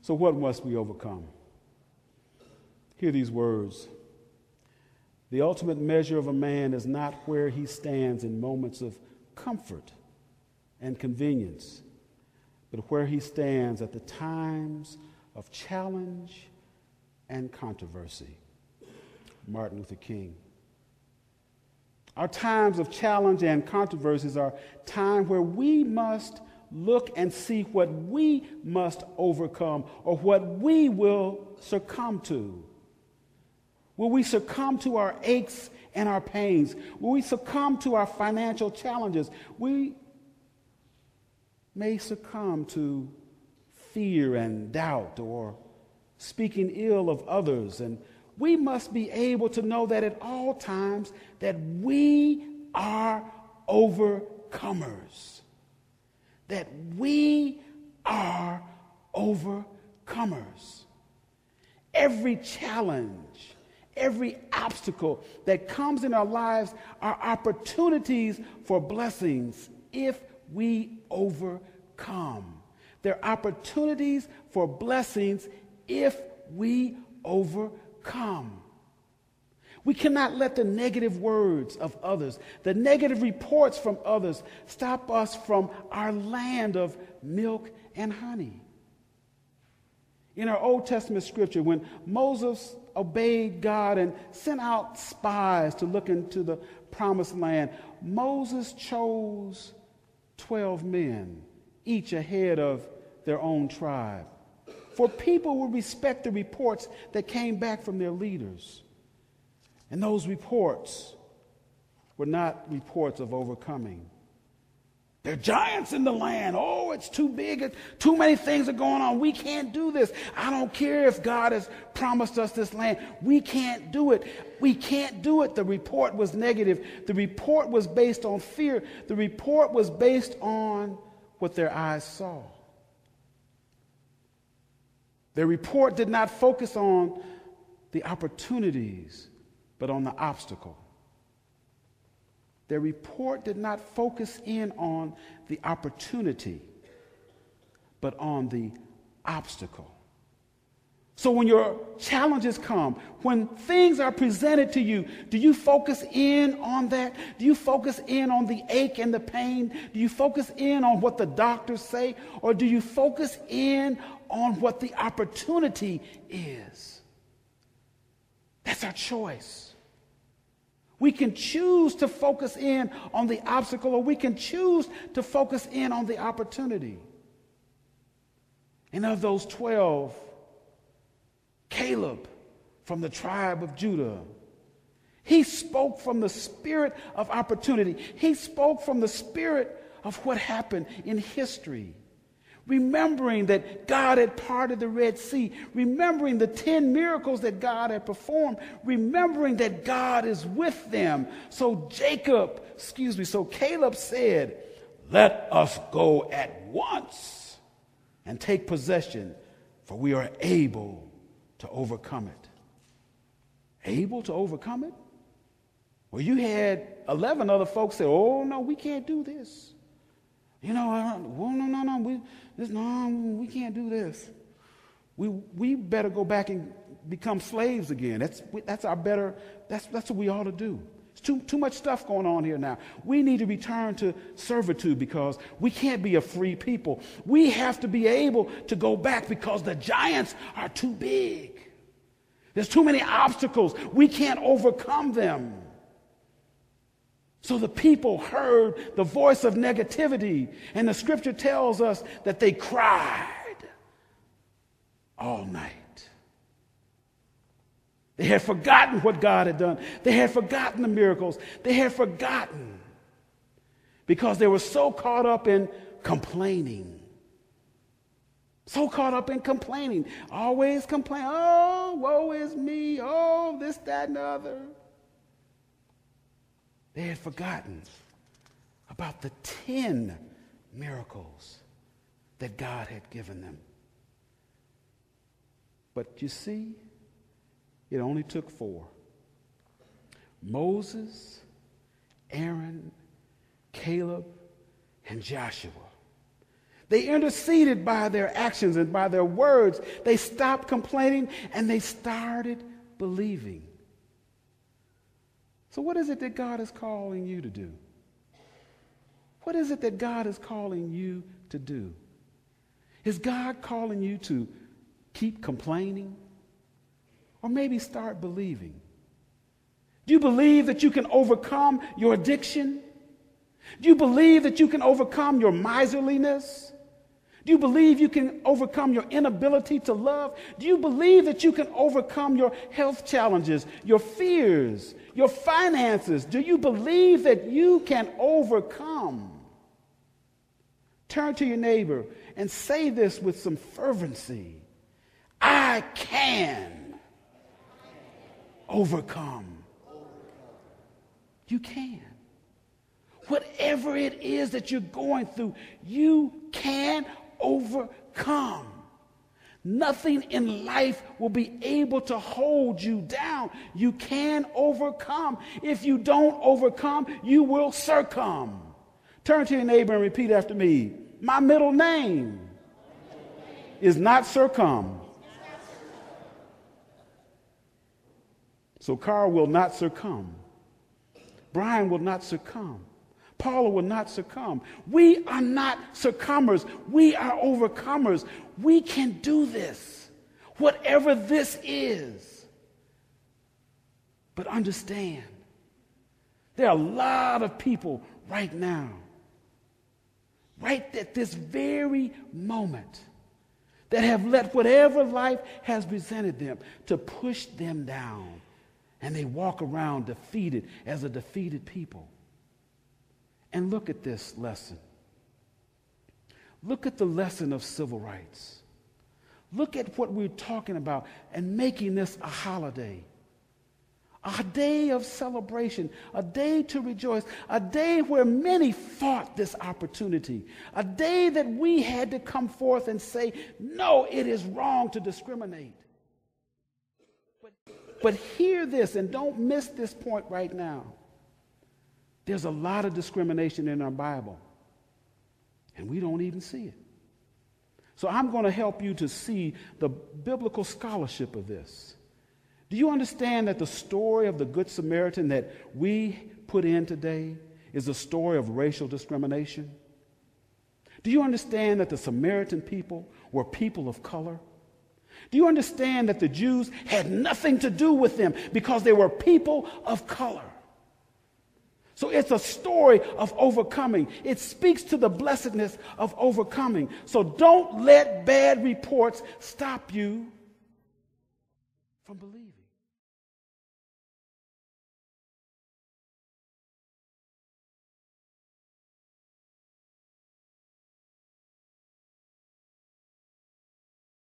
So what must we overcome? Hear these words. The ultimate measure of a man is not where he stands in moments of comfort and convenience, but where he stands at the times of challenge and controversy. Martin Luther King. Our times of challenge and controversies are time where we must look and see what we must overcome or what we will succumb to. Will we succumb to our aches and our pains? Will we succumb to our financial challenges? We may succumb to fear and doubt or speaking ill of others. And we must be able to know that at all times that we are overcomers. That we are overcomers. Every challenge, every obstacle that comes in our lives are opportunities for blessings if we overcome. They're opportunities for blessings if we overcome. We cannot let the negative words of others, the negative reports from others, stop us from our land of milk and honey. In our Old Testament scripture, when Moses obeyed God and sent out spies to look into the promised land, Moses chose 12 men, each a head of their own tribe. For people would respect the reports that came back from their leaders. And those reports were not reports of overcoming. There are giants in the land. Oh, it's too big. Too many things are going on. We can't do this. I don't care if God has promised us this land. We can't do it. We can't do it. The report was negative. The report was based on fear. The report was based on what their eyes saw. Their report did not focus on the opportunities, but on the obstacle. Their report did not focus in on the opportunity, but on the obstacle. So when your challenges come, when things are presented to you, do you focus in on that? Do you focus in on the ache and the pain? Do you focus in on what the doctors say? Or do you focus in on what the opportunity is? That's our choice. We can choose to focus in on the obstacle, or we can choose to focus in on the opportunity. And of those 12, Caleb from the tribe of Judah, he spoke from the spirit of opportunity. He spoke from the spirit of what happened in history. Remembering that God had parted the Red Sea, remembering the 10 miracles that God had performed, remembering that God is with them. So Caleb said, "Let us go at once and take possession, for we are able to overcome it." Able to overcome it? Well, you had 11 other folks say, "Oh, no, we can't do this. You know, we can't do this. We better go back and become slaves again. That's what we ought to do. It's too much stuff going on here now. We need to return to servitude because we can't be a free people. We have to be able to go back because the giants are too big. There's too many obstacles. We can't overcome them." So the people heard the voice of negativity, and the scripture tells us that they cried all night. They had forgotten what God had done. They had forgotten the miracles. They had forgotten because they were so caught up in complaining. So caught up in complaining. Always complain. Oh, woe is me. Oh, this, that, and the other. They had forgotten about the 10 miracles that God had given them. But you see, it only took 4. Moses, Aaron, Caleb, and Joshua. They interceded by their actions and by their words. They stopped complaining and they started believing. So what is it that God is calling you to do? What is it that God is calling you to do? Is God calling you to keep complaining? Or maybe start believing? Do you believe that you can overcome your addiction? Do you believe that you can overcome your miserliness? Do you believe you can overcome your inability to love? Do you believe that you can overcome your health challenges, your fears, your finances? Do you believe that you can overcome? Turn to your neighbor and say this with some fervency. I can overcome. You can. Whatever it is that you're going through, you can overcome. Nothing in life will be able to hold you down. You can overcome. If you don't overcome, you will succumb. Turn to your neighbor and repeat after me. My middle name is not succumb. So Carl will not succumb. Brian will not succumb. Paula will not succumb. We are not succumbers. We are overcomers. We can do this, whatever this is. But understand, there are a lot of people right now, right at this very moment, that have let whatever life has presented them to push them down. And they walk around defeated as a defeated people. And look at this lesson. Look at the lesson of civil rights. Look at what we're talking about and making this a holiday. A day of celebration, a day to rejoice, a day where many fought this opportunity, a day that we had to come forth and say, no, it is wrong to discriminate. But hear this, and don't miss this point right now. There's a lot of discrimination in our Bible, and we don't even see it. So I'm going to help you to see the biblical scholarship of this. Do you understand that the story of the Good Samaritan that we put in today is a story of racial discrimination? Do you understand that the Samaritan people were people of color? Do you understand that the Jews had nothing to do with them because they were people of color? So it's a story of overcoming. It speaks to the blessedness of overcoming. So don't let bad reports stop you from believing.